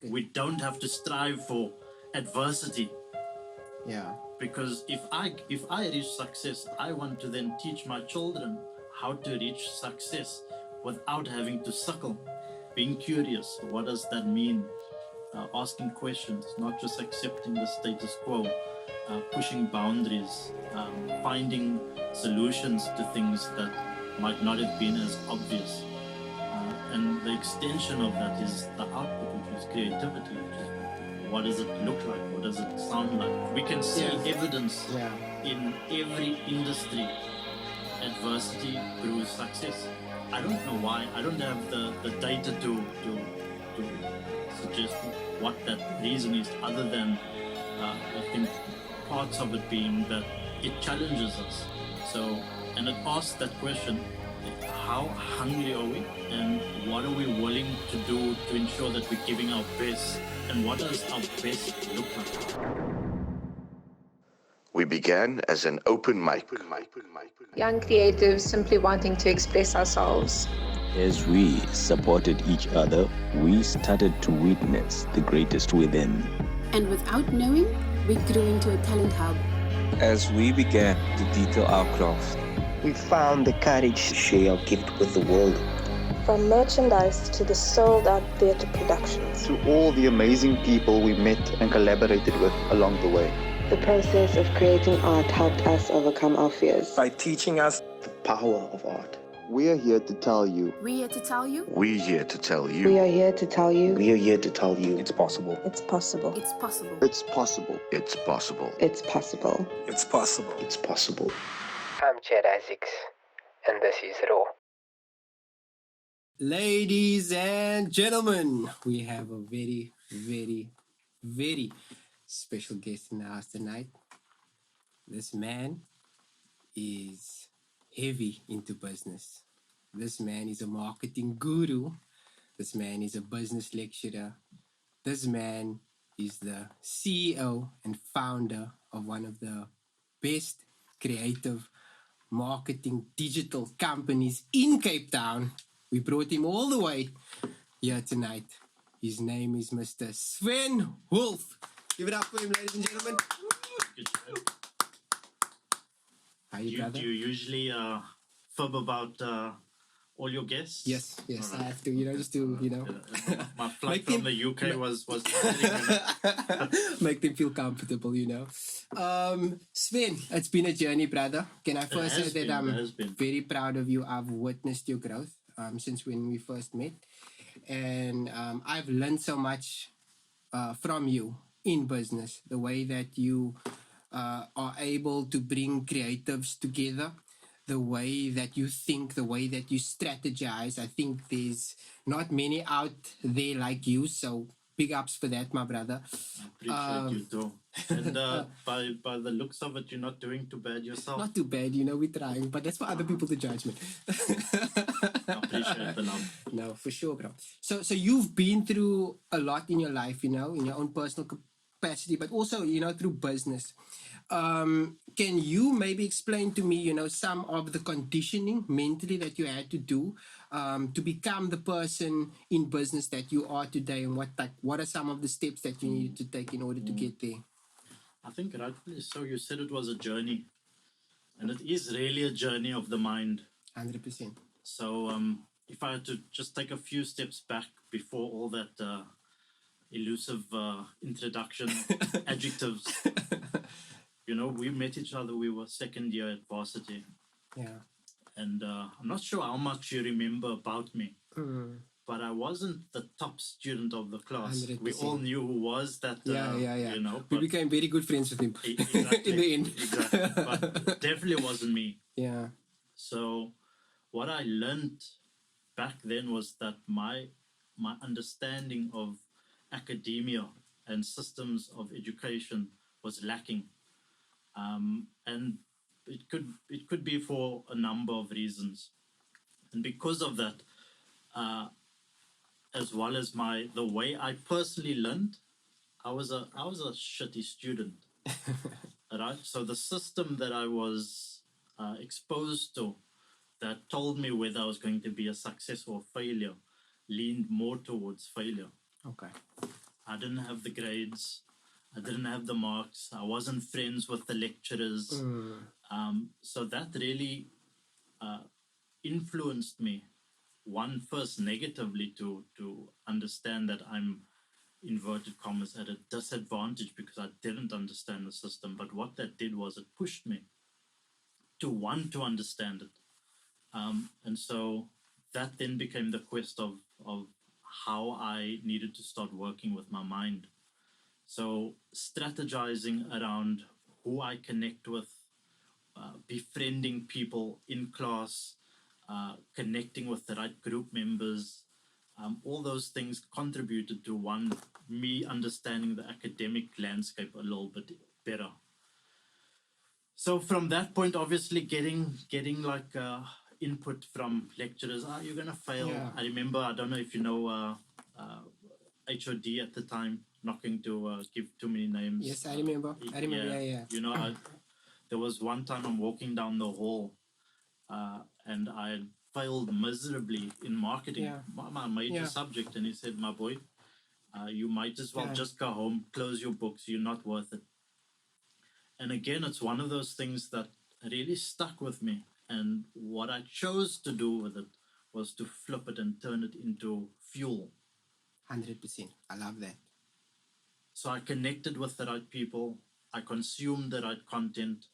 we don't have to strive for adversity. Yeah. Because if I reach success, I want to then teach my children how to reach success without having to suckle. Being curious, what does that mean? Asking questions, not just accepting the status quo, pushing boundaries, finding solutions to things that might not have been as obvious. And the extension of that is the output, which is creativity, which is what does it look like? What does it sound like? We can see evidence in every industry. Adversity proves success. I don't know why. I don't have the data to suggest what that reason is, other than I think parts of it being that it challenges us. So, and it asks that question, how hungry are we, and what are we willing to do to ensure that we're giving our best, and what does our best look like? We began as an open mic. Young creatives simply wanting to express ourselves. As we supported each other, we started to witness the greatest within. And without knowing, we grew into a talent hub. As we began to detail our craft, we found the courage to share our gift with the world. From merchandise to the sold-out theatre productions. To all the amazing people we met and collaborated with along the way. The process of creating art helped us overcome our fears. By teaching us the power of art. We are here to tell you. We're here to tell you. We're here to tell you. We are here to tell you. We are here to tell you. It's possible. It's possible. It's possible. It's possible. It's possible. It's possible. It's possible. It's possible. I'm Chad Saaiman, and this is Raw. Ladies and gentlemen, we have a very, very, very special guest in the house tonight. This man is heavy into business. This man is a marketing guru. This man is a business lecturer. This man is the CEO and founder of one of the best creative marketing digital companies in Cape Town. We brought him all the way here tonight. His name is Mr. Sven Wolf. Give it up for him, ladies and gentlemen. How you, brother? Do you usually fib about all your guests? Yes, right. I have to, just to, My flight from the UK was make them feel comfortable, Sven, it's been a journey, brother. Can I first say that I'm very proud of you. I've witnessed your growth since when we first met. And I've learned so much from you in business, the way that you are able to bring creatives together, the way that you think, the way that you strategize. I think there's not many out there like you, so big ups for that, my brother. I appreciate you too. And by the looks of it, you're not doing too bad yourself. Not too bad, we're trying, but that's for other people to judge me. I appreciate the love. No, for sure, bro. So you've been through a lot in your life, in your own personal capacity, but also, through business. Can you maybe explain to me, some of the conditioning mentally that you had to do to become the person in business that you are today, and what are some of the steps that you needed to take in order to get there? I think rightfully so. You said it was a journey, and it is really a journey of the mind. 100%. So if I had to just take a few steps back before all that elusive introduction adjectives. We met each other. We were second year at varsity. Yeah. And I'm not sure how much you remember about me, but I wasn't the top student of the class. 100%. We all knew who was that. Yeah. We became very good friends with him exactly, in the end. Exactly. But it definitely wasn't me. Yeah. So what I learned back then was that my understanding of academia and systems of education was lacking. And it could be for a number of reasons. And because of that, as well as the way I personally learned, I was a shitty student. Right? So the system that I was exposed to that told me whether I was going to be a success or a failure leaned more towards failure. Okay. I didn't have the grades. I didn't have the marks. I wasn't friends with the lecturers. So that really influenced me. One, first negatively to understand that I'm, inverted commas, at a disadvantage because I didn't understand the system. But what that did was it pushed me to want to understand it. And so that then became the quest of how I needed to start working with my mind. So strategizing around who I connect with, befriending people in class, connecting with the right group members, all those things contributed to me understanding the academic landscape a little bit better. So from that point, obviously getting like input from lecturers, you're gonna fail. Yeah. I remember, I don't know if you know HOD at the time, not going to give too many names. Yes, I remember. Yeah. You know, there was one time I'm walking down the hall and I had failed miserably in marketing, my major subject, and he said, my boy, you might as well just go home, close your books, you're not worth it. And again, it's one of those things that really stuck with me. And what I chose to do with it was to flip it and turn it into fuel. 100%. I love that. So I connected with the right people. I consumed the right content.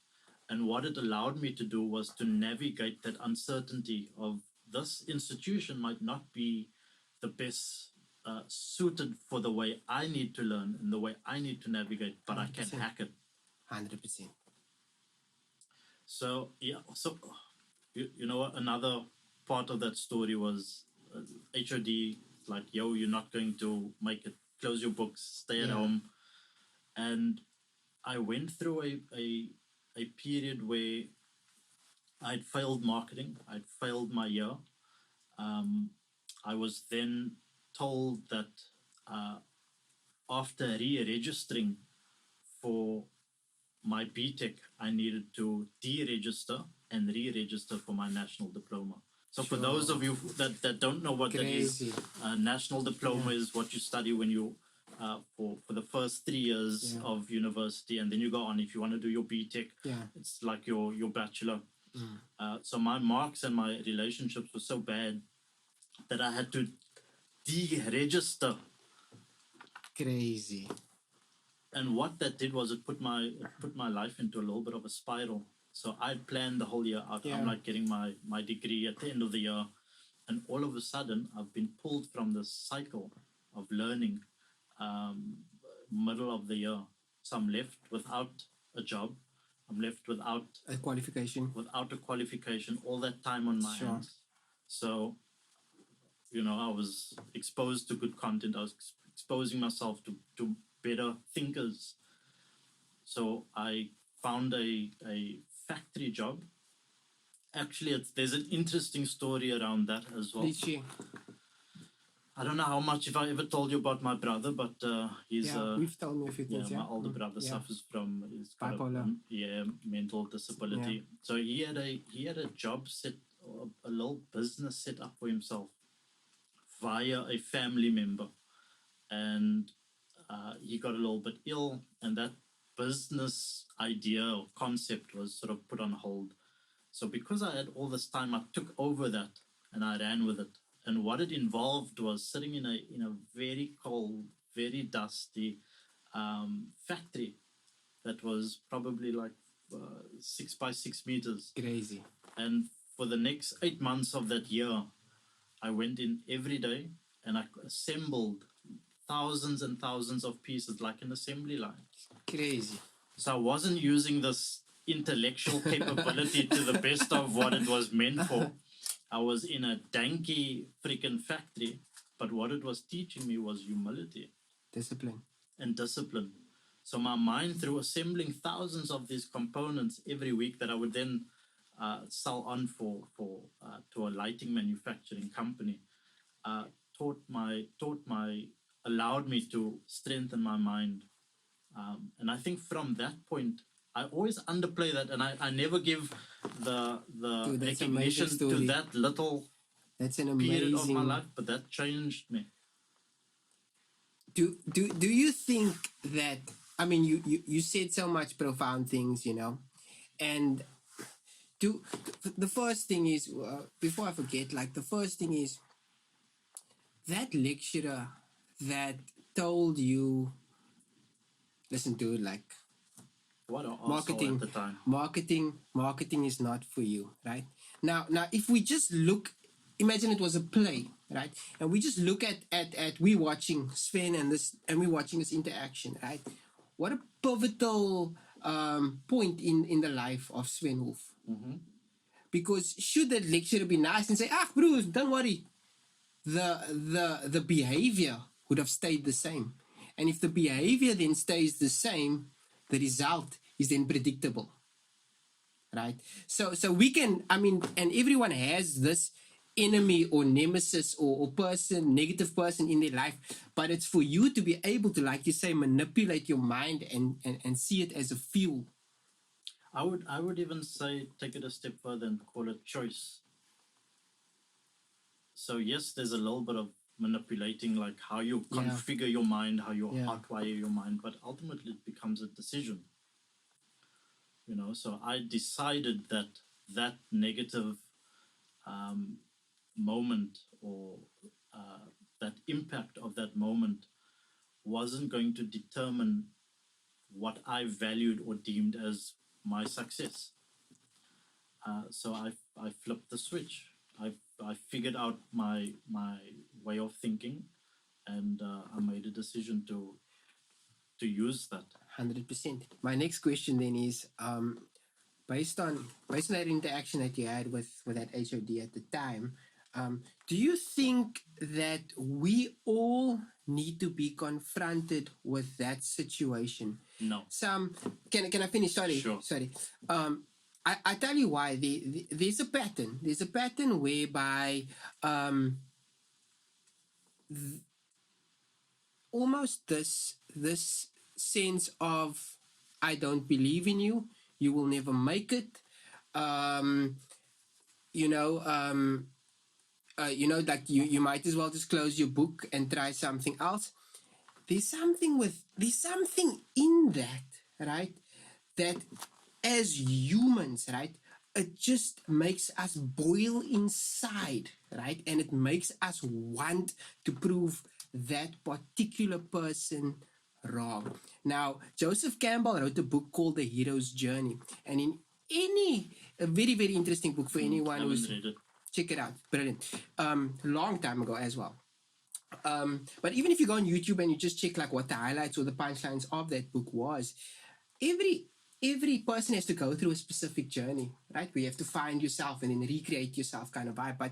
And what it allowed me to do was to navigate that uncertainty of this institution might not be the best suited for the way I need to learn and the way I need to navigate, but 100%. I can hack it. 100%. So, yeah, so, you know, another part of that story was HOD, like, yo, you're not going to make it, close your books, stay at home. And I went through a period where I'd failed marketing, I'd failed my year. I was then told that after re-registering for my BTEC, I needed to deregister and re-register for my national diploma. So for those of you that don't know what that is, national diploma is what you study when you for the first 3 years of university, and then you go on if you want to do your BTEC. It's like your bachelor. So my marks and my relationships were so bad that I had to deregister. Crazy. And what that did was it put my life into a little bit of a spiral. So I planned the whole year out. I'm like getting my degree at the end of the year, and all of a sudden I've been pulled from this cycle of learning middle of the year. So I'm left without a job. I'm left without a qualification. All that time on my hands. So, you know, I was exposed to good content. I was exposing myself to better thinkers. So I found a factory job. Actually, there's an interesting story around that as well. I don't know how much, if I ever told you about my brother, but he's we've told me a few things. My older brother suffers from bipolar. Mental disability. So he had a job set, a little business set up for himself via a family member, and he got a little bit ill, and that business idea or concept was sort of put on hold. So because I had all this time, I took over that and I ran with it. And what it involved was sitting in a very cold, very dusty factory that was probably like 6 by 6 meters. Crazy. And for the next 8 months of that year, I went in every day and I assembled thousands and thousands of pieces like an assembly line. Crazy. So I wasn't using this intellectual capability to the best of what it was meant for. I was in a danky freaking factory, but what it was teaching me was humility. Discipline. So my mind, through assembling thousands of these components every week that I would then sell on to a lighting manufacturing company, allowed me to strengthen my mind. And I think from that point, I always underplay that, and I never give the recognition to that little period of my life, but that changed me. do you think that, I mean, you said so much profound things, you know, and do the first thing is, before I forget, like the first thing is that lecturer that told you, listen, dude, like What an arsehole at the time. marketing is not for you, right? Now if we just look, imagine it was a play, right? And we just look at we watching Sven and we watching this interaction, right? What a pivotal point in the life of Sven Wolf. Because should that lecturer be nice and say, bro, don't worry, the behavior would have stayed the same. And if the behavior then stays the same, the result is then predictable, right? So we can, I mean, and everyone has this enemy or nemesis or person, negative person in their life, but it's for you to be able to, like you say, manipulate your mind and see it as a fuel. I would even say take it a step further and call it choice. So yes, there's a little bit of manipulating, like how you configure your mind, how you hardwire your mind, but ultimately it becomes a decision. You know, so I decided that negative moment or that impact of that moment wasn't going to determine what I valued or deemed as my success. So I flipped the switch. I figured out my way of thinking, and I made a decision to use that. 100%. My next question then is, based on that interaction that you had with that HOD at the time, do you think that we all need to be confronted with that situation? No. Can I finish? Sorry. Sure. Sorry. I tell you why. There's a pattern. There's a pattern whereby almost this sense of, I don't believe in you. You will never make it. Like you might as well just close your book and try something else. There's something in that, right? That as humans, right, it just makes us boil inside, right? And it makes us want to prove that particular person wrong. Now, Joseph Campbell wrote a book called The Hero's Journey. And in a very, very interesting book for anyone who's... Check it out. Brilliant. Long time ago as well. But even if you go on YouTube and you just check like what the highlights or the punchlines of that book was, every person has to go through a specific journey, right? Where you have to find yourself and then recreate yourself kind of vibe. But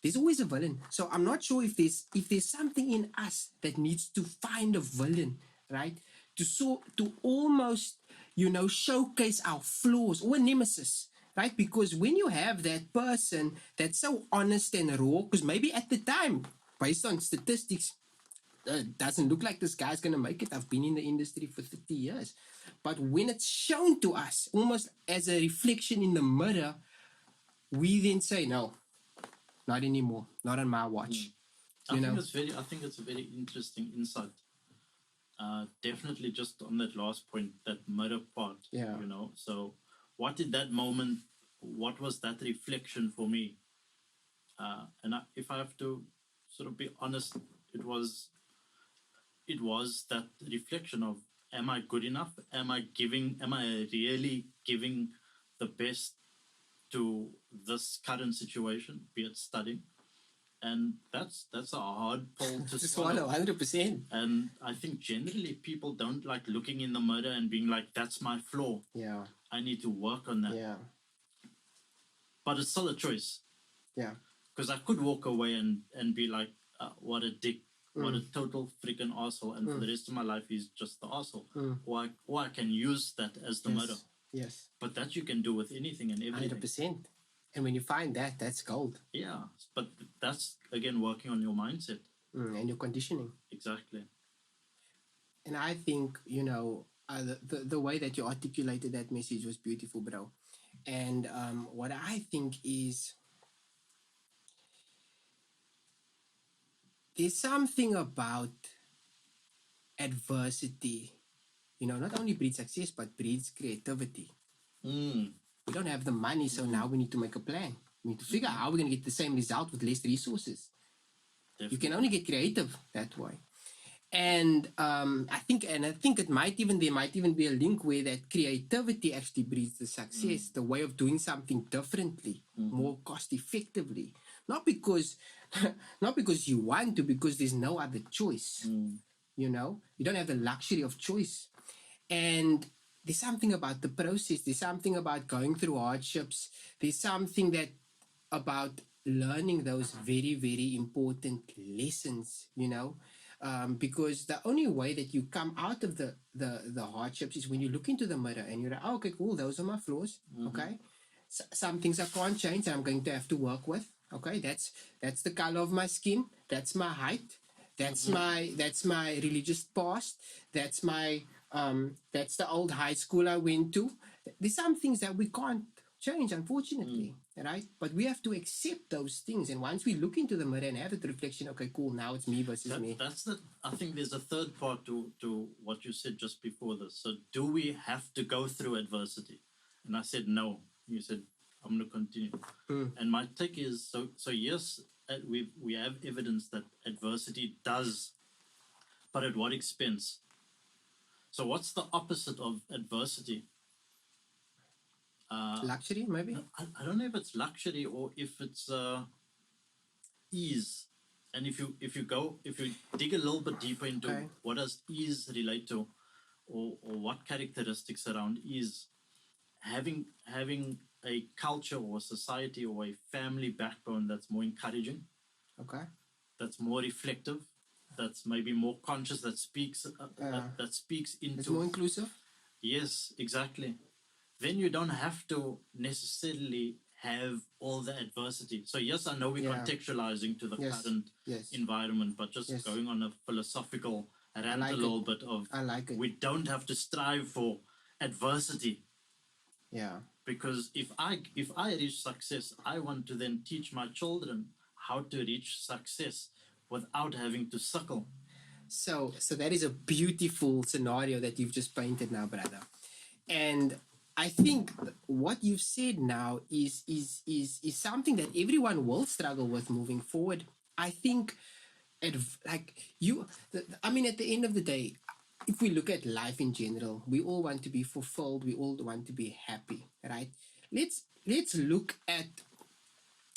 there's always a villain. So I'm not sure if there's something in us that needs to find a villain, right? To almost, showcase our flaws or a nemesis, right? Because when you have that person that's so honest and raw, because maybe at the time, based on statistics, it doesn't look like this guy's going to make it. I've been in the industry for 30 years. But when it's shown to us, almost as a reflection in the mirror, we then say, no, not anymore. Not on my watch. I think it's a very interesting insight. Definitely just on that last point, that mirror part, So what was that reflection for me? If I have to sort of be honest, it was that reflection of, am I good enough? Am I really giving the best to this current situation, be it studying? And that's a hard pull to swallow. 100%. And I think generally people don't like looking in the mirror and being like, that's my flaw. Yeah. I need to work on that. Yeah. But it's still a choice. Yeah. Because I could walk away and be like, what a dick, what a total freaking arsehole, and for the rest of my life he's just the arsehole. Or I can use that as the mirror. Yes. But that you can do with anything and everything. 100%. And when you find that, that's gold. Yeah. But that's, again, working on your mindset. And your conditioning. Exactly. And I think, the way that you articulated that message was beautiful, bro. And what I think is, there's something about adversity, not only breeds success, but breeds creativity. We don't have the money, so now we need to make a plan. We need to figure out how we're going to get the same result with less resources. Definitely. You can only get creative that way. And I think there might even be a link where that creativity actually breeds the success, the way of doing something differently, more cost effectively. Not because you want to, because there's no other choice. You don't have the luxury of choice. And there's something about the process. There's something about going through hardships. There's something about learning those very, very important lessons, because the only way that you come out of the hardships is when you look into the mirror and you're like, oh, okay, cool, those are my flaws. Okay. Some things I can't change and I'm going to have to work with. Okay. That's the color of my skin. That's my height. That's my religious past. That's the old high school I went to. There's some things that we can't change, unfortunately, right? But we have to accept those things. And once we look into the mirror and have that reflection, okay, cool, now it's me versus me. I think there's a third part to what you said just before this. So do we have to go through adversity? And I said no. You said I'm going to continue. And my take is so yes, we have evidence that adversity does, but at what expense? So what's the opposite of adversity? Luxury, maybe? I don't know if it's luxury or if it's ease. And if you dig a little bit deeper into what does ease relate to, or what characteristics around ease, having a culture or a society or a family backbone that's more encouraging, that's more reflective, that's maybe more conscious, that speaks into, it's more inclusive. Yes, exactly. Then you don't have to necessarily have all the adversity. So yes, I know we're contextualizing to the current environment, but just going on a philosophical rant a little bit of, I like it. We don't have to strive for adversity. Yeah. Because if I reach success, I want to then teach my children how to reach success without having to suckle. So that is a beautiful scenario that you've just painted now, brother. And I think what you've said now is something that everyone will struggle with moving forward. I think, at the end of the day, if we look at life in general, we all want to be fulfilled. We all want to be happy, right? Let's look at.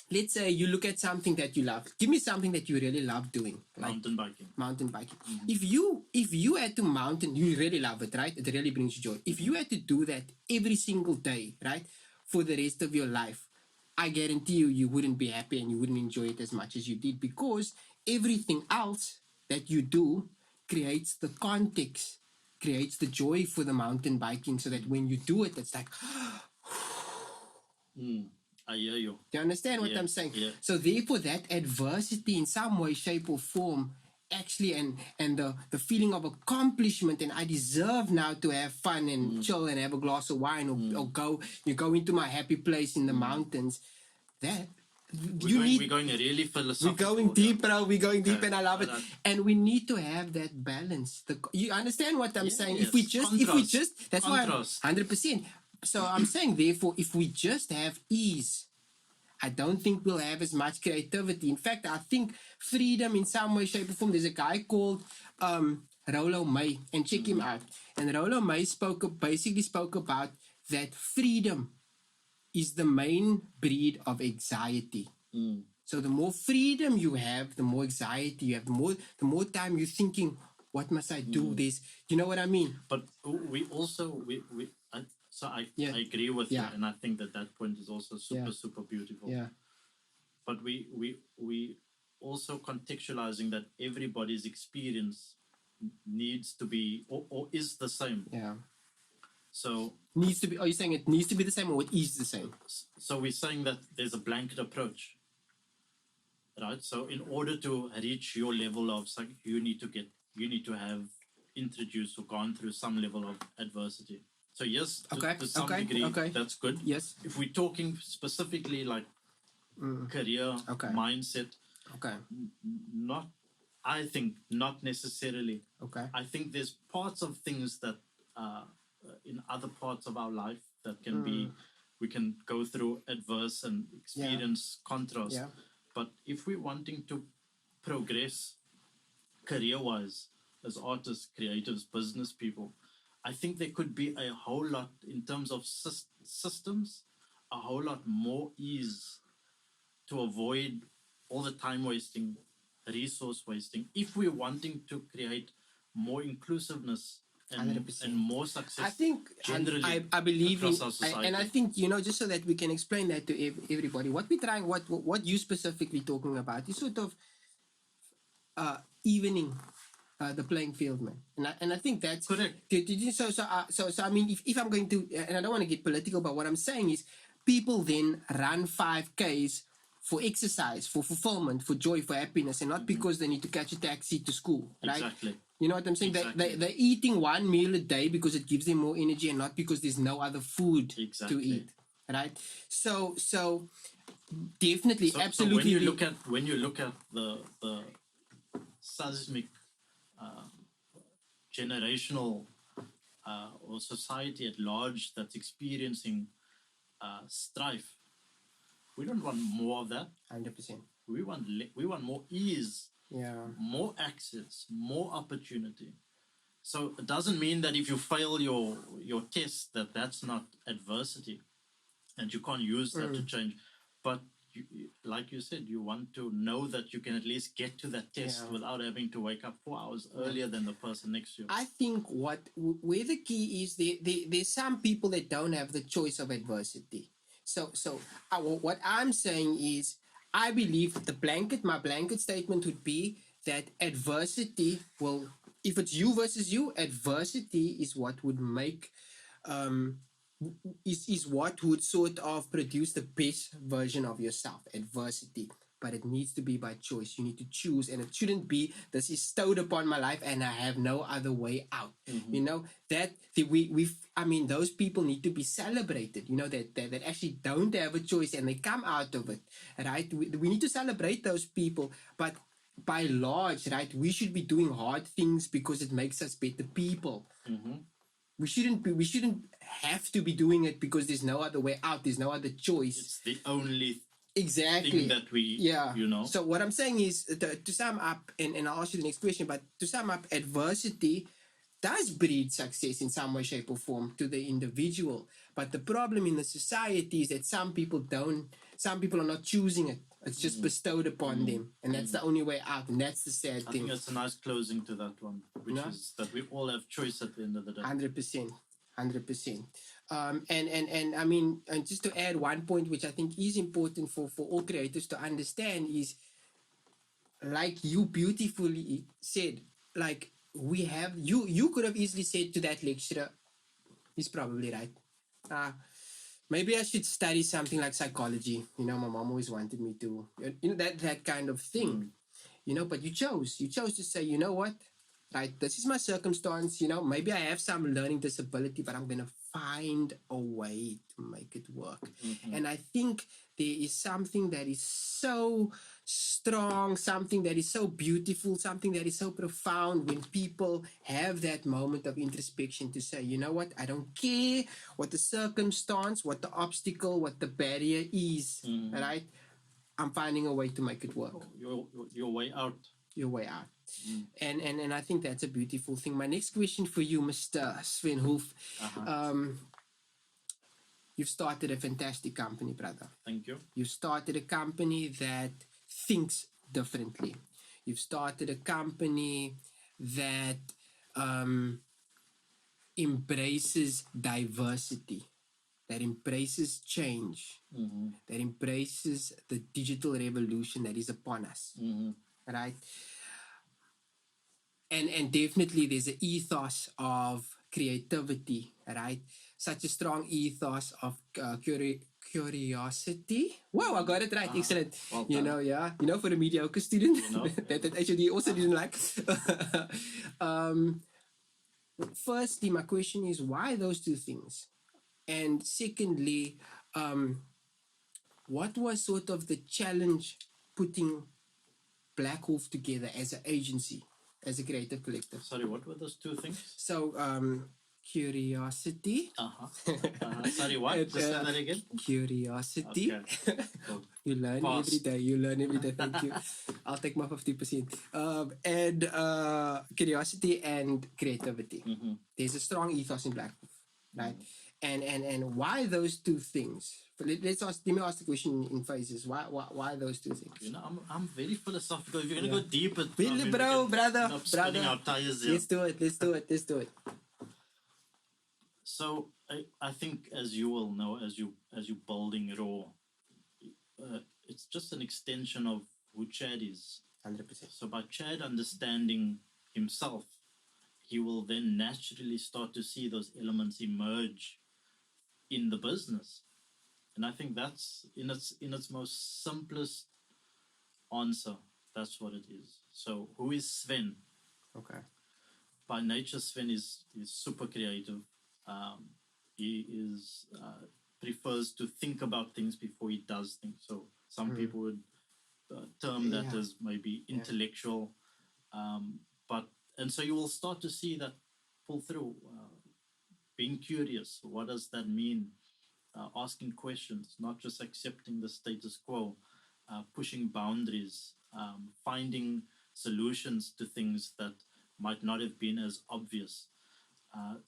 Let's say you look at something that you love. Give me something that you really love doing. Like mountain biking. If you had to mountain, you really love it, right? It really brings you joy. If you had to do that every single day, right, for the rest of your life, I guarantee you wouldn't be happy and you wouldn't enjoy it as much as you did, because everything else that you do creates the context, creates the joy for the mountain biking, so that when you do it, it's like, I hear you. Do you understand what I'm saying? Yeah. So therefore, that adversity in some way, shape or form, actually, and the feeling of accomplishment, and I deserve now to have fun and chill and have a glass of wine, or go into my happy place in the mountains. We're going really philosophical. We're going deep, bro. We're going deep, and I love it. And we need to have that balance. You understand what I'm saying? Yes. If we just, that's Contrast. why 100%. So I'm saying, therefore, if we just have ease, I don't think we'll have as much creativity. In fact, I think freedom in some way, shape, or form. There's a guy called Rollo May, and check him out. And Rollo May basically spoke about that freedom is the main breed of anxiety. So the more freedom you have, the more anxiety you have. The more time you're thinking, what must I do? This, you know what I mean? But we also I agree with you, and I think that point is also super beautiful. Yeah. But we also contextualizing that everybody's experience needs to be or is the same. Yeah. So needs to be. Are you saying it needs to be the same, or it is the same? So we're saying that there's a blanket approach, right? So in order to reach your level of you need to have introduced or gone through some level of adversity. So yes, to some degree, that's good. Yes. If we're talking specifically like career mindset, I think not necessarily. Okay. I think there's parts of things that in other parts of our life that can be, we can go through adverse and experience contrast. Yeah. But if we're wanting to progress career-wise as artists, creatives, business people, I think there could be a whole lot in terms of systems, a whole lot more ease to avoid all the time wasting, resource wasting, if we're wanting to create more inclusiveness and more success. I think generally I believe across our society. and I think, just so that we can explain that to everybody, what we're trying, what you specifically talking about is sort of evening the playing field, man. And I think that's correct. So I mean, if I'm going to, and I don't want to get political, but what I'm saying is, people then run 5Ks for exercise, for fulfillment, for joy, for happiness, and not because they need to catch a taxi to school, right? Exactly. You know what I'm saying? Exactly. They're eating one meal a day because it gives them more energy and not because there's no other food to eat, right? So definitely, absolutely. So when you look at the seismic generational or society at large that's experiencing strife, we don't want more of that. 100%. We want more ease, more access, more opportunity. So it doesn't mean that if you fail your test that's not adversity, and you can't use that to change. But like you said, you want to know that you can at least get to that test without having to wake up 4 hours earlier than the person next to you. I think where the key is, there's some people that don't have the choice of adversity. So what I'm saying is, I believe my blanket statement would be that adversity will, if it's you versus you, adversity is what would make is what would sort of produce the best version of yourself. Adversity. But it needs to be by choice. You need to choose, and it shouldn't be, this is stowed upon my life and I have no other way out. You know, those people need to be celebrated, that actually don't have a choice and they come out of it, right? We need to celebrate those people, but by large, right, we should be doing hard things because it makes us better people. We shouldn't have to be doing it because there's no other way out, there's no other choice. It's the only thing that we, So what I'm saying is, to sum up, and I'll ask you the next question, but to sum up, adversity does breed success in some way, shape, or form to the individual. But the problem in the society is that some people are not choosing it. It's just bestowed upon them. And that's the only way out. And that's the sad thing. I think that's a nice closing to that one, which is that we all have choice at the end of the day. 100%. And I mean, and just to add one point, which I think is important for all creators to understand, is, like you beautifully said, like we have, you could have easily said to that lecturer, he's probably right. Maybe I should study something like psychology. My mom always wanted me to, that kind of thing. But you chose to say, you know what? Right, this is my circumstance, maybe I have some learning disability, but I'm going to find a way to make it work. And I think there is something that is so strong, something that is so beautiful, something that is so profound when people have that moment of introspection to say, you know what, I don't care what the circumstance, what the obstacle, what the barrier is, right? I'm finding a way to make it work. Your way out. Your way out. And I think that's a beautiful thing. My next question for you, Mr. Sven Wolf. You've started a fantastic company, brother. Thank you. You've started a company that thinks differently. You've started a company that embraces diversity, that embraces change, that embraces the digital revolution that is upon us, right? And definitely there's an ethos of creativity, right? Such a strong ethos of curiosity. Wow, I got it right. Excellent. Well, for a mediocre student, that actually also didn't like. Firstly, my question is, why those two things? And secondly, what was sort of the challenge putting Blackwolf together as an agency, as a creative collective? Sorry, what were those two things? So, curiosity. Sorry, what? And, Just say that again. Curiosity. Okay. Cool. You learn Past. every day. You learn every day. Thank you. I'll take my 50%. And curiosity and creativity. Mm-hmm. There's a strong ethos in Blackwolf, right? Mm-hmm. And why those two things? Let me ask the question in phases. Why those two things? You know, I'm very philosophical. If you're gonna go deep, brother, spinning our tires here. Let's do it. So I think, as you will know, as you building Raw, it's just an extension of who Chad is. 100%. So by Chad understanding himself, he will then naturally start to see those elements emerge in the business. And I think that's in its most simplest answer. That's what it is. So who is Sven? Okay. By nature, Sven is super creative. He is prefers to think about things before he does things. So some people would term that as maybe intellectual, and so you will start to see that pull through. Being curious, what does that mean? Asking questions, not just accepting the status quo, pushing boundaries, finding solutions to things that might not have been as obvious.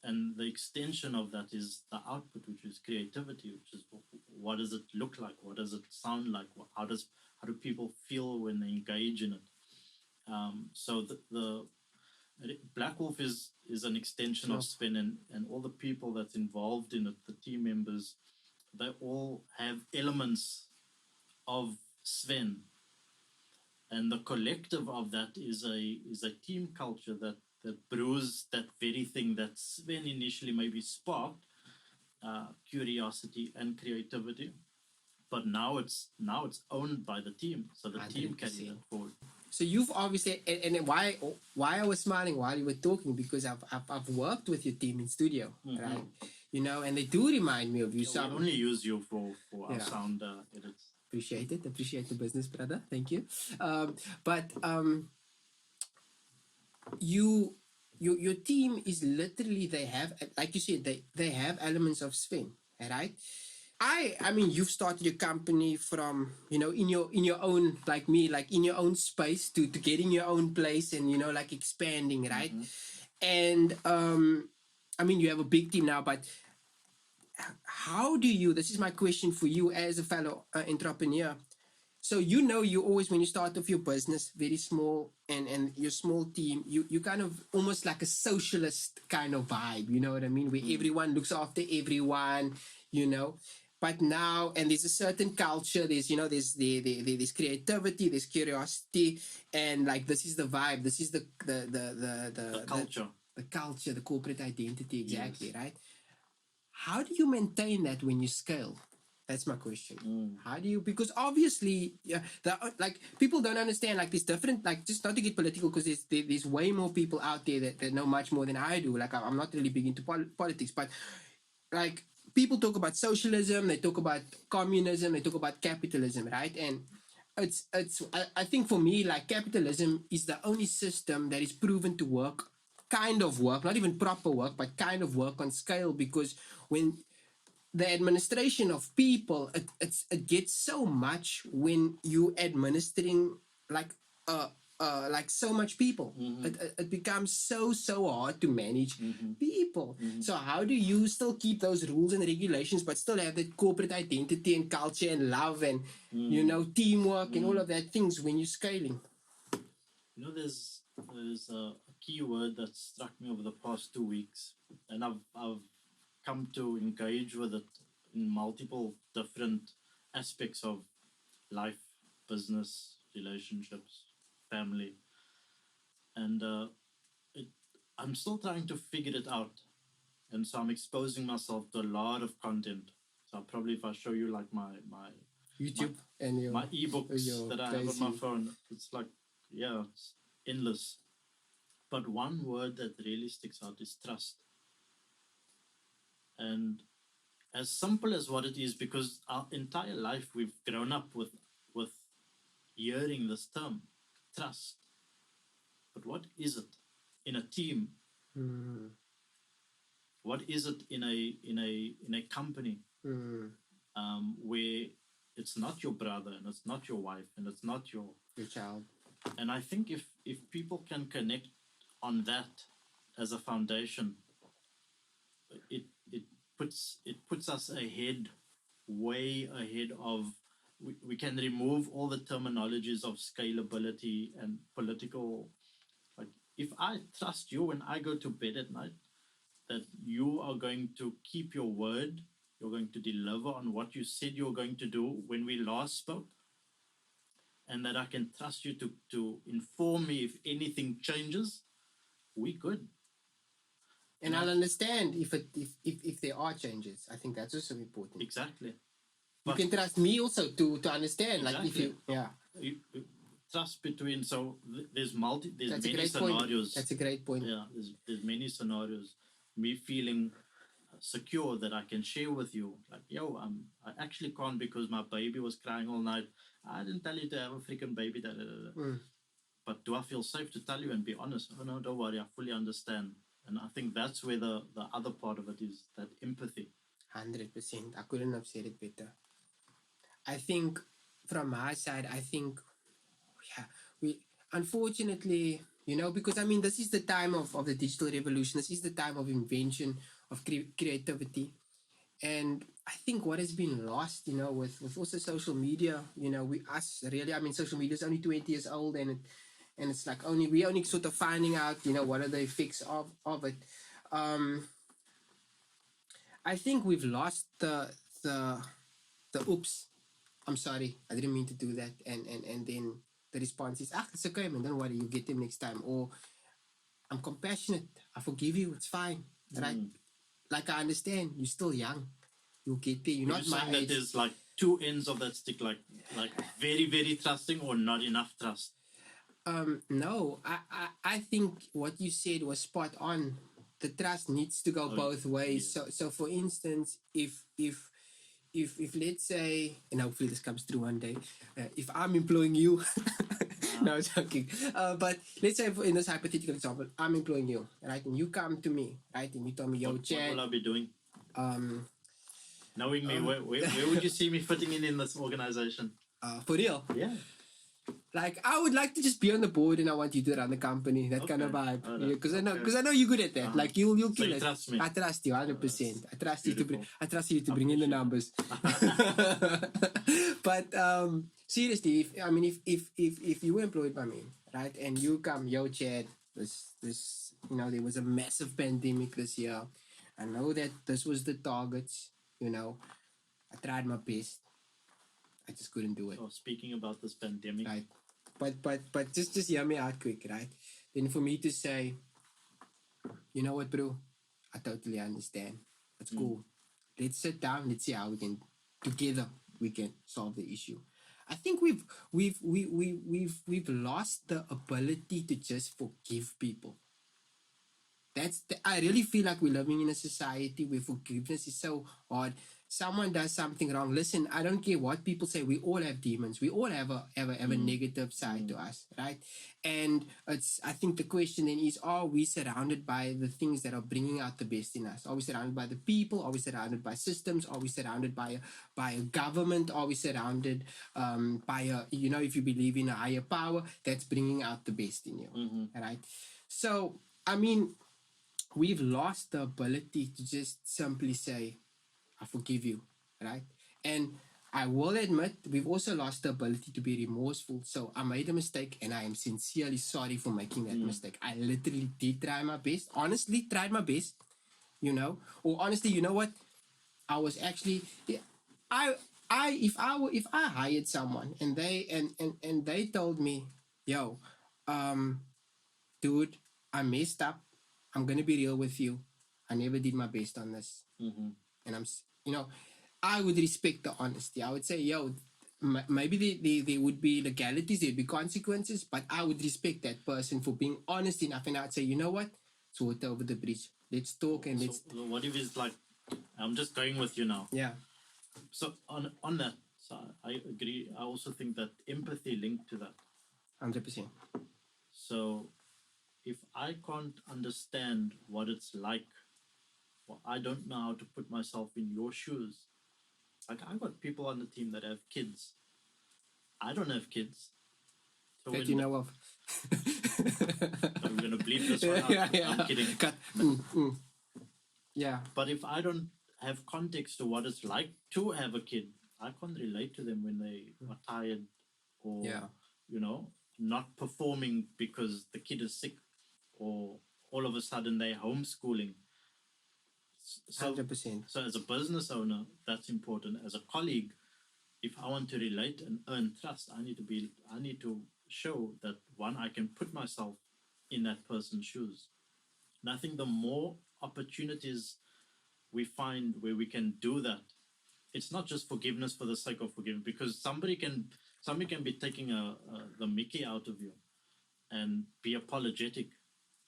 And the extension of that is the output, which is creativity, which is what does it look like? What does it sound like? How do people feel when they engage in it? So the Blackwolf is an extension of Sven, and all the people that's involved in it, the team members, they all have elements of Sven. And the collective of that is a team culture that brews that very thing that Sven initially maybe sparked, curiosity and creativity, but now it's owned by the team, so the 100%. Team carries it forward. So you've obviously, and why I was smiling while you were talking, because I've worked with your team in studio, right? You know, and they do remind me of you. So we only use you for our sound edits. Appreciate the business, brother. Thank you. But your team is literally, they have, like you said, they have elements of Sven, right? I mean, you've started your company from, you know, in your own, like me, like in your own space to getting your own place and, you know, like expanding, right? And I mean, you have a big team now, but how do you, this is my question for you as a fellow entrepreneur. So, you know, you always, when you start off your business, very small, and your small team, you kind of almost like a socialist kind of vibe, you know what I mean? Where everyone looks after everyone, you know. But now, and there's a certain culture, there's, you know, there's creativity, there's curiosity, and like, this is the vibe, this is the culture. The culture, the corporate identity, exactly, right? How do you maintain that when you scale? That's my question. How do you, because obviously, like, people don't understand, like, there's different, like, just not to get political, because there's way more people out there that know much more than I do. Like, I'm not really big into politics, but like, people talk about socialism, they talk about communism, they talk about capitalism, right? And I think for me, like, capitalism is the only system that is proven to work, kind of work, not even proper work, but kind of work on scale, because when the administration of people, it gets so much when you administering like so much people. It becomes so hard to manage people. So how do you still keep those rules and regulations, but still have that corporate identity and culture and love and you know, teamwork and all of that things when you're scaling? You know, there's a key word that struck me over the past 2 weeks, and I've come to engage with it in multiple different aspects of life, business, relationships, family, and I'm still trying to figure it out, and so I'm exposing myself to a lot of content. So probably, if I show you like my YouTube and my ebooks that I have on my phone, it's like, it's endless. But one word that really sticks out is trust. And as simple as what it is, because our entire life we've grown up with hearing this term, trust. But what is it in a team? What is it in a company where it's not your brother and it's not your wife and it's not your child? And I think if people can connect on that as a foundation, it puts us ahead, way ahead of. We can remove all the terminologies of scalability and political. Like, if I trust you when I go to bed at night, that you are going to keep your word, you're going to deliver on what you said you're going to do when we last spoke, and that I can trust you to inform me if anything changes, we good. And I'll understand if there are changes. I think that's also important. Exactly. You can trust me also to understand. Exactly. Like if you, you trust between. So there's that's many scenarios. That's a great point. Yeah, there's many scenarios. Me feeling secure that I can share with you, like, yo, I actually can't because my baby was crying all night. I didn't tell you to have a freaking baby. But do I feel safe to tell you and be honest? Oh no, don't worry, I fully understand. And I think that's where the other part of it is, that empathy. 100%. I couldn't have said it better. I think from my side, we unfortunately, because I mean, this is the time of the digital revolution. This is the time of invention, of creativity. And I think what has been lost, with also social media, social media is only 20 years old, and it's like we only sort of finding out, what are the effects of it. I think we've lost the oops, I'm sorry, I didn't mean to do that, and then the response is, it's okay, man, don't worry, you'll get them next time, or I'm compassionate, I forgive you, it's fine, right? Like, I understand, you're still young, you'll get there, you're not my age. That there's like two ends of that stick, like very, very trusting or not enough trust. No, I think what you said was spot on. The trust needs to go both ways. Yes. So for instance, if let's say, and hopefully this comes through one day, if I'm employing you, no, I'm joking. But let's say in this hypothetical example, I'm employing you, right? And you come to me, right? And you tell me, yo, Chad. What will I be doing? Knowing me, where would you see me fitting in this organization? For real? Yeah. Like, I would like to just be on the board and I want you to run the company, that kind of vibe. Because I know you're good at that. Like, you'll kill it. Trust me. I trust you 100%. I trust you to bring in the numbers. But seriously, if you were employed by me, right, and you come, yo, Chad, this there was a massive pandemic this year. I know that this was the targets, I tried my best. I just couldn't do it. So speaking about this pandemic, right? But just hear me out quick, right? Then for me to say, you know what, bro? I totally understand. It's cool. Let's sit down. Let's see how we can solve the issue. I think we've lost the ability to just forgive people. I really feel like we're living in a society where forgiveness is so hard. Someone does something wrong. Listen, I don't care what people say. We all have demons. We all have a negative side to us, right? And I think the question then is, are we surrounded by the things that are bringing out the best in us? Are we surrounded by the people? Are we surrounded by systems? Are we surrounded by a government? Are we surrounded by if you believe in a higher power that's bringing out the best in you, right? So, I mean, we've lost the ability to just simply say, I forgive you, right? And I will admit, we've also lost the ability to be remorseful. So I made a mistake and I am sincerely sorry for making that mistake. I literally did try my best. Honestly, tried my best, Or honestly, you know what? I was actually, if I hired someone and they told me, yo, dude, I messed up. I'm going to be real with you. I never did my best on this. And I would respect the honesty. I would say, yo, maybe there would be legalities, there'd be consequences, but I would respect that person for being honest enough. And I'd say, you know what? It's water over the bridge. Let's talk and let's... So what if it's like, I'm just going with you now. Yeah. So on that, so I agree. I also think that empathy linked to that. 100%. So if I can't understand what it's like, or I don't know how to put myself in your shoes, like I've got people on the team that have kids. I don't have kids. So That you know of. I'm going to bleep this one out. Yeah. I'm kidding. Cut. Yeah. But if I don't have context to what it's like to have a kid, I can't relate to them when they are tired or, you know, not performing because the kid is sick, or all of a sudden they're homeschooling. So, 100%. So as a business owner, that's important. As a colleague, if I want to relate and earn trust, I need to show that, one, I can put myself in that person's shoes. And I think the more opportunities we find where we can do that, it's not just forgiveness for the sake of forgiving, because somebody can be taking the mickey out of you and be apologetic.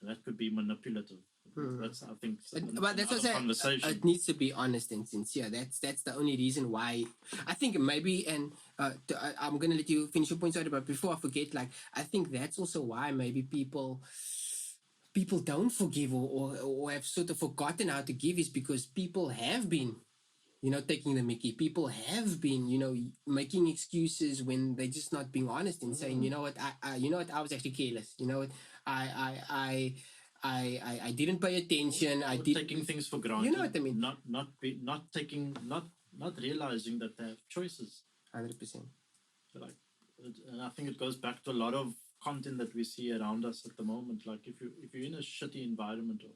That could be manipulative. That's, I think, but that's what I'm saying. It needs to be honest and sincere. That's the only reason why I think maybe. And I'm gonna let you finish your point, sorry, but before I forget, like I think that's also why maybe people don't forgive or have sort of forgotten how to give, is because people have been, you know, taking the mickey. People have been, you know, making excuses when they're just not being honest and saying, you know what, I was actually careless. You know what, I didn't pay attention. I did taking things for granted. You know what I mean? Not realizing that they have choices. 100%. Like, and I think it goes back to a lot of content that we see around us at the moment. Like if you're in a shitty environment or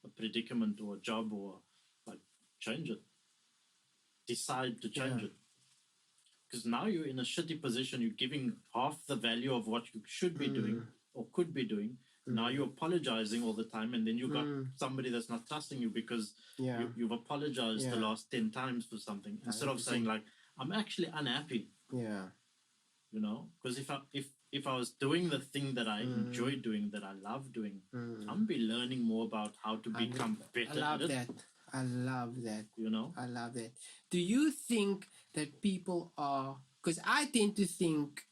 a predicament or a job, or like, change it. Decide to change it. Because now you're in a shitty position. You're giving half the value of what you should be doing or could be doing. Now you're apologizing all the time, and then you got somebody that's not trusting you because you've apologized the last 10 times for something, instead of saying, like, I'm actually unhappy. Yeah. You know, because if I was doing the thing that I enjoy doing, that I love doing, I'm be learning more about how to become better. I love that. You know, I love that. Do you think that people are? Because I tend to think,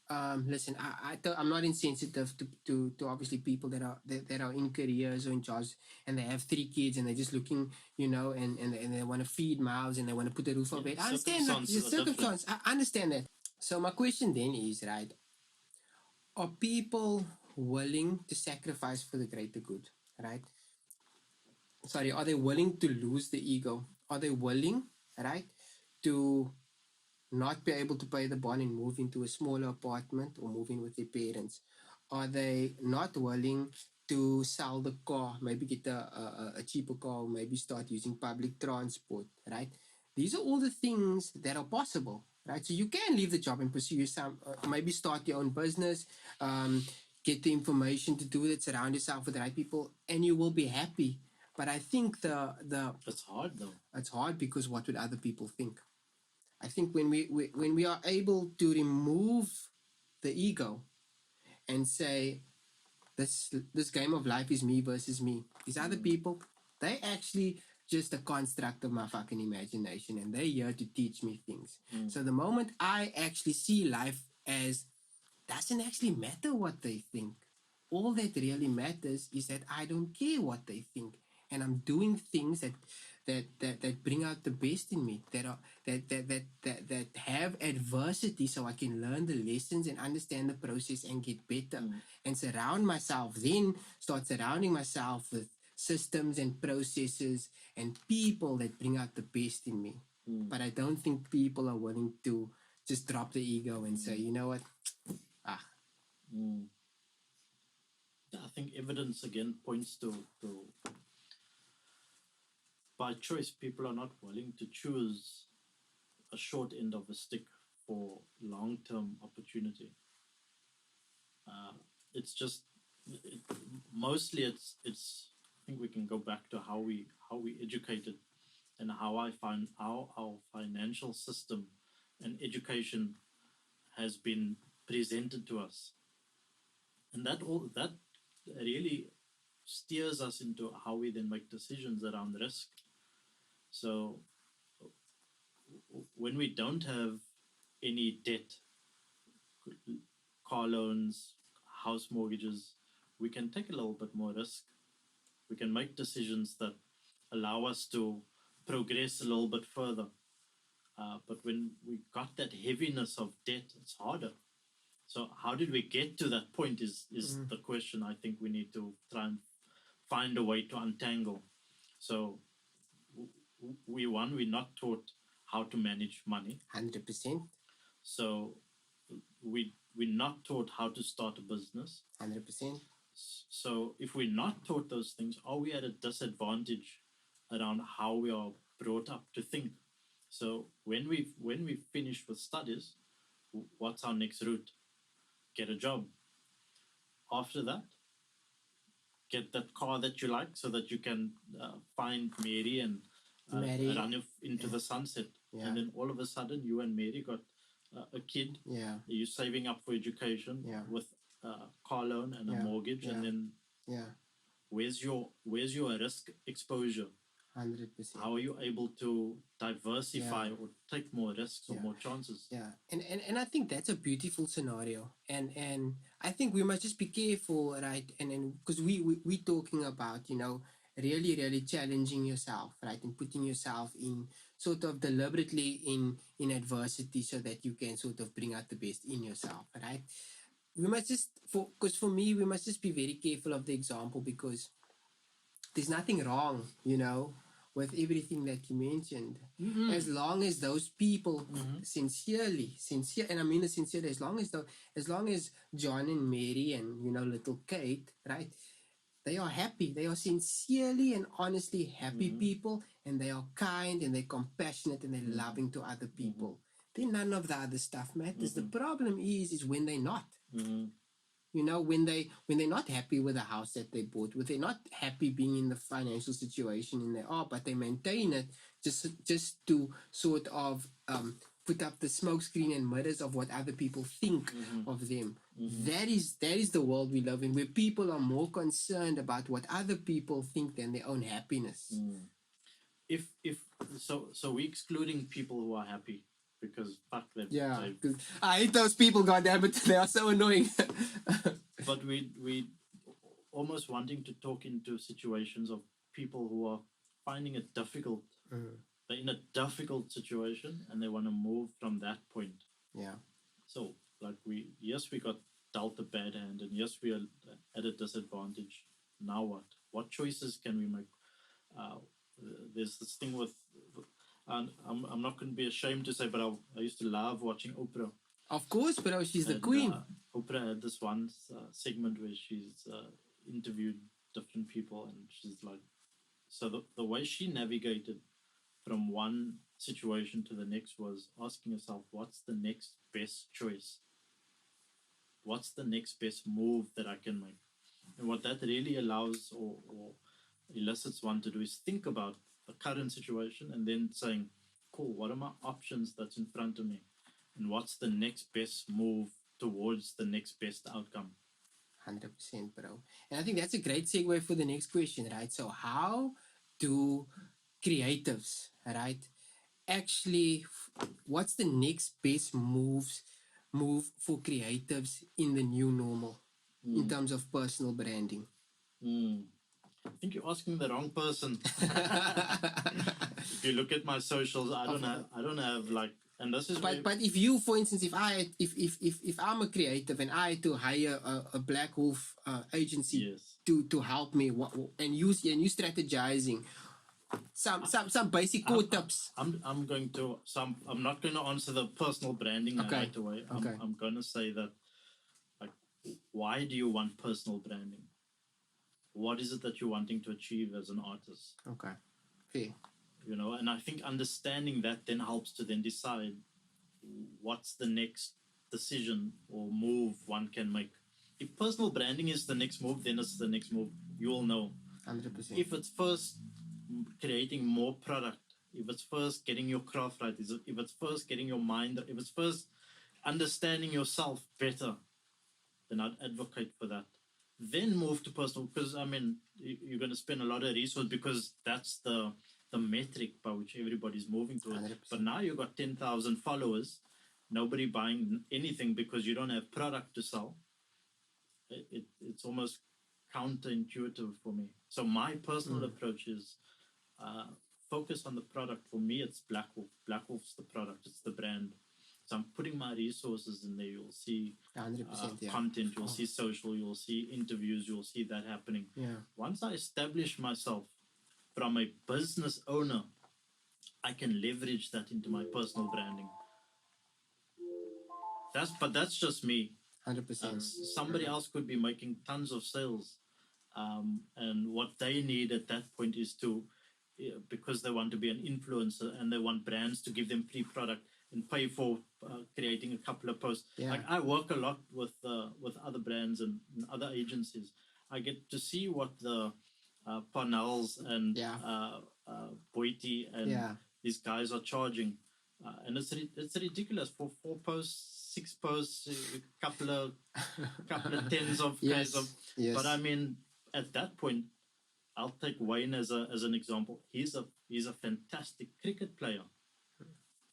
listen, I'm not insensitive to obviously people that are in careers or in jobs and they have 3 kids and they're just looking, you know, and they want to feed mouths and they want to put a roof over it. I understand that. The circumstance. I understand that. So my question then is, right, are people willing to sacrifice for the greater good, right? Sorry, are they willing to lose the ego? Are they willing, right, to not be able to pay the bond and move into a smaller apartment or move in with their parents? Are they not willing to sell the car, maybe get a cheaper car, or maybe start using public transport, right? These are all the things that are possible, right? So you can leave the job and pursue some, maybe start your own business, get the information to do it, surround yourself with the right people, and you will be happy. But I think it's hard though. It's hard because what would other people think? I think when we are able to remove the ego and say this game of life is me versus me. These other people, they actually just a construct of my fucking imagination, and they're here to teach me things. So the moment I actually see life as doesn't actually matter what they think. All that really matters is that I don't care what they think, and I'm doing things that bring out the best in me, that have adversity, so I can learn the lessons and understand the process and get better, and start surrounding myself with systems and processes and people that bring out the best in me. But I don't think people are willing to just drop the ego and say, you know what, I think evidence again points to by choice, people are not willing to choose a short end of a stick for long-term opportunity. It's just mostly it's. I think we can go back to how we educated and how our financial system and education has been presented to us, and that really steers us into how we then make decisions around risk. So when we don't have any debt, car loans, house mortgages, we can take a little bit more risk. We can make decisions that allow us to progress a little bit further. But when we got that heaviness of debt, it's harder. So how did we get to that point is the question I think we need to try and find a way to untangle. So we're not taught how to manage money. 100%. So we're not taught how to start a business. 100%. So if we're not taught those things, are we at a disadvantage around how we are brought up to think? So when we finish with studies, what's our next route? Get a job. After that, get that car that you like so that you can find Mary and run into the sunset. Yeah. And then all of a sudden, you and Mary got a kid. Yeah. You're saving up for education with a car loan and a mortgage. And then where's your risk exposure? 100%. How are you able to diversify or take more risks or more chances? Yeah, and I think that's a beautiful scenario, and I think we must just be careful, right? And because we talking about really challenging yourself, right, and putting yourself in sort of deliberately in adversity so that you can sort of bring out the best in yourself, right? We must just for me we must just be very careful of the example, because there's nothing wrong, with everything that you mentioned, as long as those people sincere, and I mean the sincere, as long as John and Mary and little Kate, right, they are happy, they are sincerely and honestly happy people, and they are kind and they're compassionate and they're loving to other people, then none of the other stuff matters. The problem is when they're not. When they're not happy with the house that they bought, when they're not happy being in the financial situation in they are, but they maintain it just to sort of put up the smokescreen and mirrors of what other people think of them. That is the world we live in, where people are more concerned about what other people think than their own happiness. So we're excluding people who are happy, because fuck them. Yeah, I hate those people, goddammit. They are so annoying. But we almost wanting to talk into situations of people who are finding it difficult. They're in a difficult situation and they want to move from that point. Yeah. So like we got dealt a bad hand, and yes, we are at a disadvantage. Now what? What choices can we make? There's this thing with, and I'm not going to be ashamed to say, but I used to love watching Oprah. Of course, bro, she's the queen. Oprah had this one segment where she's interviewed different people, and she's like, so the way she navigated from one situation to the next was asking herself, what's the next best choice? What's the next best move that I can make? And what that really allows or elicits one to do is think about the current situation and then saying, cool, what are my options that's in front of me? And what's the next best move towards the next best outcome? 100%, bro. And I think that's a great segue for the next question, right? So how do creatives, right, actually, what's the next best move for creatives in the new normal in terms of personal branding? I think you're asking the wrong person. If you look at my socials, I don't have like, and this is. But if you, for instance, if I'm a creative and I had to hire a Blackwolf agency to help me, and you strategizing some basic core tips. I'm not going to answer the personal branding right away. I'm going to say that, like, why do you want personal branding? What is it that you're wanting to achieve as an artist? Okay, fair. And I think understanding that then helps to then decide what's the next decision or move one can make. If personal branding is the next move, then it's the next move. You will know. 100%. If it's first creating more product, if it's first getting your craft right, if it's first getting your mind, if it's first understanding yourself better, then I'd advocate for that. Then move to personal, because I mean you're going to spend a lot of resources, because that's the metric by which everybody's moving towards. 100%. But now you've got 10,000 followers, nobody buying anything because you don't have product to sell. it's almost counterintuitive for me. So my personal approach is focus on the product. For me, it's Blackwolf. Blackwolf's the product. It's the brand. So I'm putting my resources in there. You'll see 100%, content. You'll see social. You'll see interviews. You'll see that happening. Yeah. Once I establish myself from a business owner, I can leverage that into my personal branding. That's just me. 100%. Somebody else could be making tons of sales, and what they need at that point is to, because they want to be an influencer and they want brands to give them free product and pay for creating a couple of posts. Yeah. Like I work a lot with other brands and other agencies. I get to see what the Parnells and Boiti and these guys are charging, and it's ridiculous for 4 posts, 6 posts, a couple of tens of Ks of. But I mean, at that point, I'll take Wayne as an example. He's a fantastic cricket player.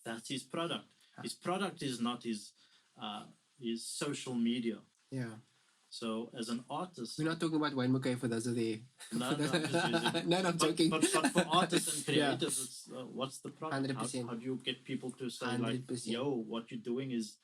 That's his product. His product is not his social media. Yeah. So as an artist, we're not talking about Wayne McKay for those of the. No, I'm just using. No, I'm joking. But for artists and creators, it's what's the product? 100%. How do you get people to say 100%. like, "Yo, what you're doing is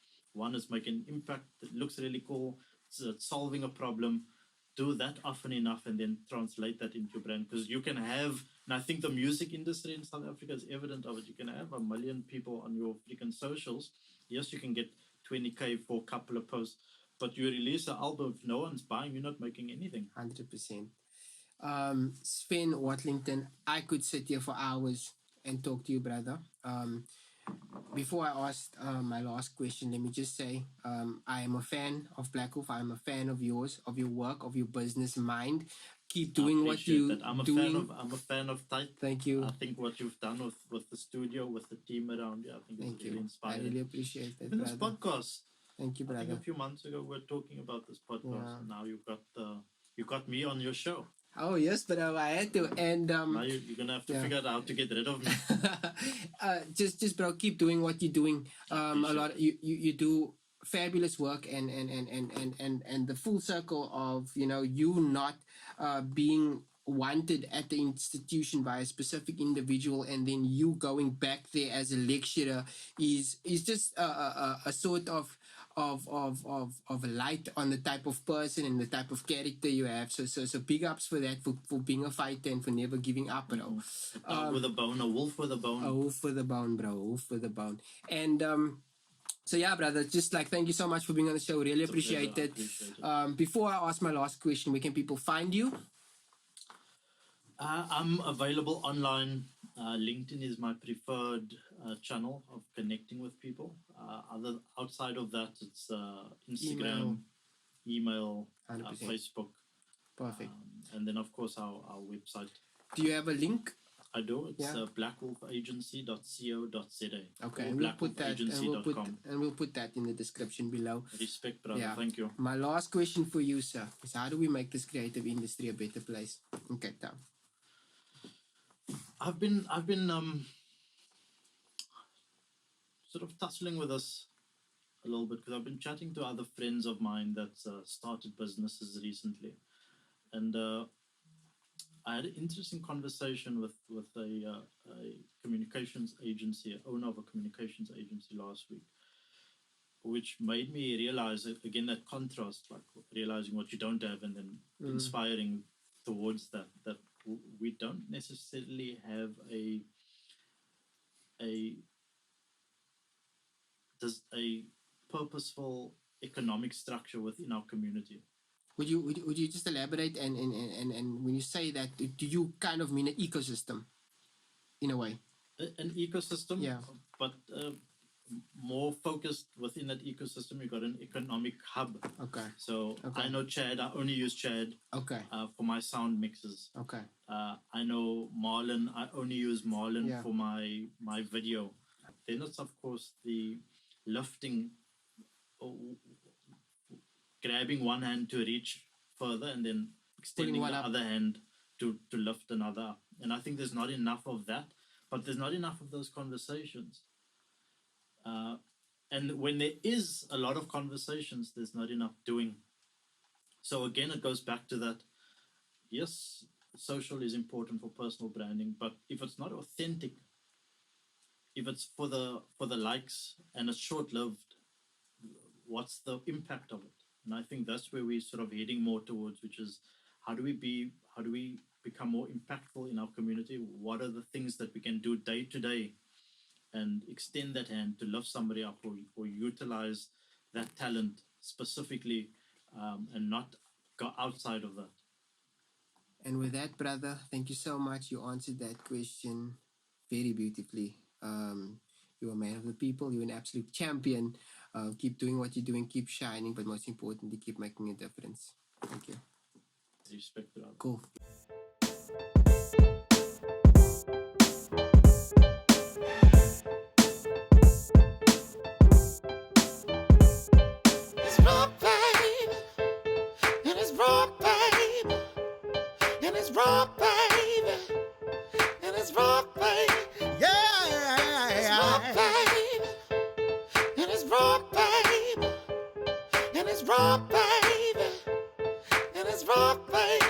making impact. It looks really cool. It's solving a problem." Do that often enough, and then translate that into your brand. Because you can have, and I think the music industry in South Africa is evident of it. You can have 1 million people on your freaking socials. Yes, you can get 20K for a couple of posts. But you release an album, if no one's buying, you're not making anything. 100%. Sven Watlington, I could sit here for hours and talk to you, brother. Before I ask my last question, let me just say I am a fan of Blackwolf. I am a fan of yours, of your work, of your business mind. Keep doing what you doing. I'm a fan of Tight. Thank you. I think what you've done with the studio, with the team around you, I think it's really inspiring. I really appreciate that, brother. This podcast. Thank you, brother. I think a few months ago we were talking about this podcast, and now you got me on your show. Oh yes, but I had to, and now you're gonna have to figure out how to get rid of me. Just bro, keep doing what you're doing. A lot you do fabulous work, and the full circle of you not being wanted at the institution by a specific individual, and then you going back there as a lecturer is just a sort of light on the type of person and the type of character you have. So big ups for that, for being a fighter and for never giving up, bro. With a bone, a wolf with a bone. A wolf with a bone, bro. A wolf with a bone. And so yeah, brother, just like thank you so much for being on the show. Really appreciate it. Before I ask my last question, where can people find you? I'm available online. LinkedIn is my preferred channel of connecting with people. Outside of that, it's Instagram, email, Facebook. Perfect. And then, of course, our website. Do you have a link? I do. It's blackwolfagency.co.za. Okay, and we'll put that, and we'll put that in the description below. Respect, brother. Thank you. My last question for you, sir, is how do we make this creative industry a better place in Cape Town? I've been sort of tussling with this a little bit because I've been chatting to other friends of mine that started businesses recently, and I had an interesting conversation with a communications agency, owner of a communications agency last week, which made me realize again that contrast, like realizing what you don't have and then inspiring towards that we don't necessarily have a purposeful economic structure within our community. Would you just elaborate and when you say that, do you kind of mean an ecosystem in a way? An ecosystem, yeah, but more focused within that ecosystem. You got an economic hub. Okay. So I know Chad. I only use Chad. Okay. For my sound mixes. Okay. I know Marlon. I only use Marlon for my video. Then it's of course the lifting, grabbing one hand to reach further and then extending the other hand to lift another. And I think there's not enough of that. But there's not enough of those conversations. And when there is a lot of conversations, there's not enough doing. So again, it goes back to that. Yes, social is important for personal branding, but if it's not authentic, if it's for the likes and it's short-lived, what's the impact of it? And I think that's where we're sort of heading more towards, which is how do we become more impactful in our community? What are the things that we can do day to day and extend that hand to lift somebody up, or utilize that talent specifically, and not go outside of that. And with that, brother, thank you so much. You answered that question very beautifully. You're a man of the people. You're an absolute champion. Keep doing what you're doing. Keep shining. But most importantly, keep making a difference. Thank you. Respect, brother. Cool. It's rock, baby. And it's rock, baby. And it's rock, baby. And it's rock, baby. Yeah. It's rock, baby. And it's rock, baby. And it's rock, baby. And it's rock, baby.